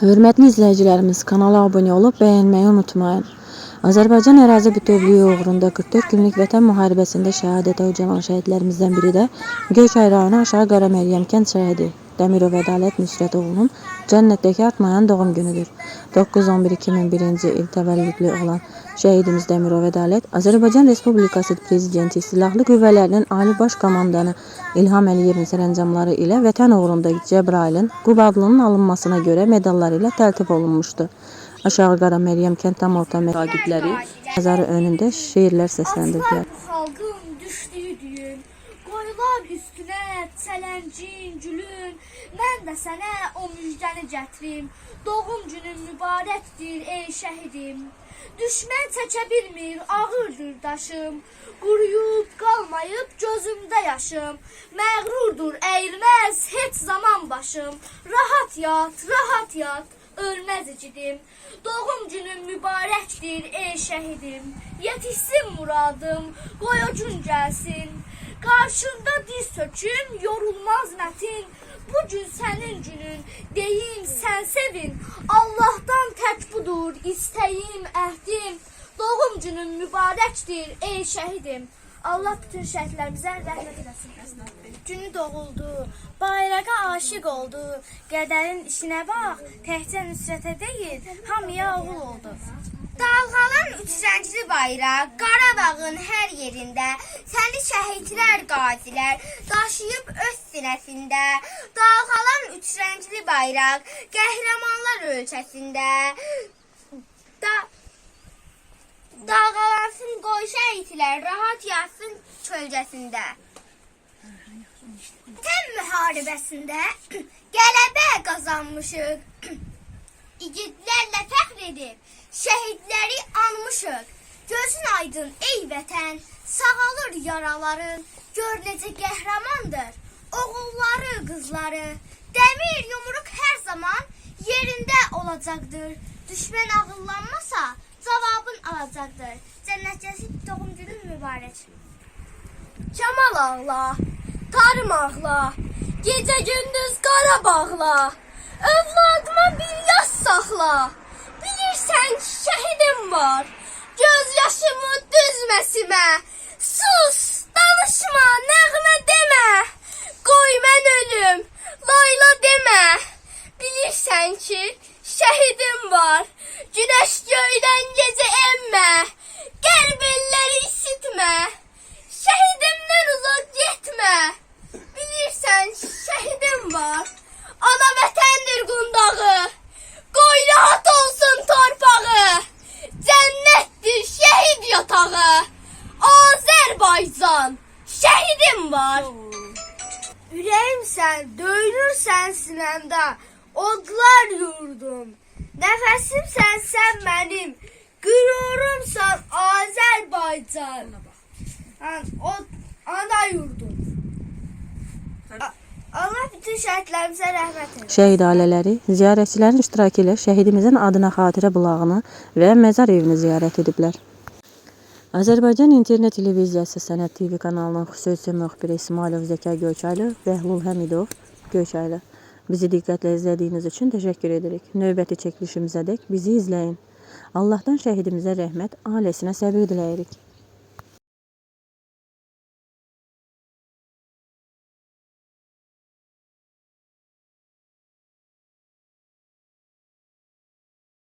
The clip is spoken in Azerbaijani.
Hörmətli izləyicilərimiz, kanala abunə olub bəyənməyi unutmayın. Azərbaycan ərazi bütövlüyü uğrunda 44 günlük vətən müharibəsində şəhadətə ucalan şəhidlərimizdən biri də Göyçay rayonu Aşağı Qaraməryəm kənd şəhidi Dəmirov Ədalət Nüsrətoğlunun cənnətdəki artmayan doğum günüdür. 9-11-2001-ci il təvəllüdlü olan şəhidimiz Dəmirov Ədalət Azərbaycan Respublikası Prezidenti Silahlı Qüvvələrinin Ali Baş Komandanı İlham Əliyevin sərəncamları ilə vətən uğrunda Cəbrailin Quba adlının alınmasına görə medalları ilə təltif olunmuşdu. Aşağı Qaraməryəm kənd tam orta məktəbləri məzarı önündə şeirlər səsləndirdilər. Xalqın düşdüyü düyün, qoyular üstünə çələncin, gülün, mən də sənə o müjdəni gətirim, doğum günün mübarəkdir ey şəhidim. Düşmən çəkə bilmir, ağırdır daşım, quruyub qalmayıb gözümdə yaşım, məğrurdur əyilməz heç zaman başım, rahat yat, ölməz ikidim. Doğum günün mübarəkdir ey şəhidim, yetişsin muradım, qoy o gün gəlsin. Qarşında diz söküm, yorulmaz mətin, bugün sənin günün, deyim sən sevin. Allahdan tək budur istəyim, əhdim, doğum günün mübarəkdir ey şəhidim. Allah bütün şəhidlərimizə rəhmət eləsin. Günü doğuldu, bayrağa aşiq oldu, qədərin işinə bax, təkcə Nüsrətə deyil, hamıya oğul oldu. Dalğalan üç rəngli bayraq, Qarabağın hər yerində, səni şəhidlər, qazilər daşıyıb öz sinəsində. Dalğalan üç rəngli bayraq, qəhrəmanlar ölkəsində. Dalğalansın qoy şəhidlər, rahat yatsın kölgəsində. Vətən müharibəsində qələbə qazanmışıq, igidlərlə fəxr edib şəhidləri anmışıq. Gözün aydın ey vətən, sağalır yaraların, gör necə qəhrəmandır oğulları, qızları. Dəmir yumruq hər zaman yerində olacaqdır, düşmən ağıllanmasa cavabın alacaqdır. Cənnətcəsi doğum günün mübarək. Kamal ağla, tarım ağla, gecə gündüz Qarabağla, övladıma bir yas saxla. Bilirsən ki şəhidim var, göz yaşımı düzməsimə. Sus, danışma, nəğmə demə, qoy mən ölüm, layla demə. Bilirsən ki şəhidim var, günəş göydən gecə emmə, qərb elləri isitmə, şəhidimdən uzaq getmə. Bilirsən ki şəhidim var, ana vətəndir qundağı, qoy rahat olsun torpağı, cənnətdir şəhid yatağı, Azərbaycan şəhidim var. Ürəyimsən, döyünürsən sinəmdə, odlar yurdum, nəfəsimsən sən mənim, qürurumsan Azərbaycan, ana yurdum. Allah bütün şəhidlərimizə rəhmət edin. Şəhid ailələri ziyarətçilərin iştirakı ilə şəhidimizin adına xatirə bulağını və məzar evini ziyarət ediblər. Azərbaycan İnternet Televiziyası Sənət TV kanalının xüsusi müxbiri İsmailov Zəkər Göyçaylı və Bəhlul Həmidov Göyçaylı. Bizi diqqətlə izlədiyiniz üçün təşəkkür edirik. Növbəti çəkilişimizədək bizi izləyin. Allahdan şəhidimizə rəhmət, ailəsinə səbir diləyirik.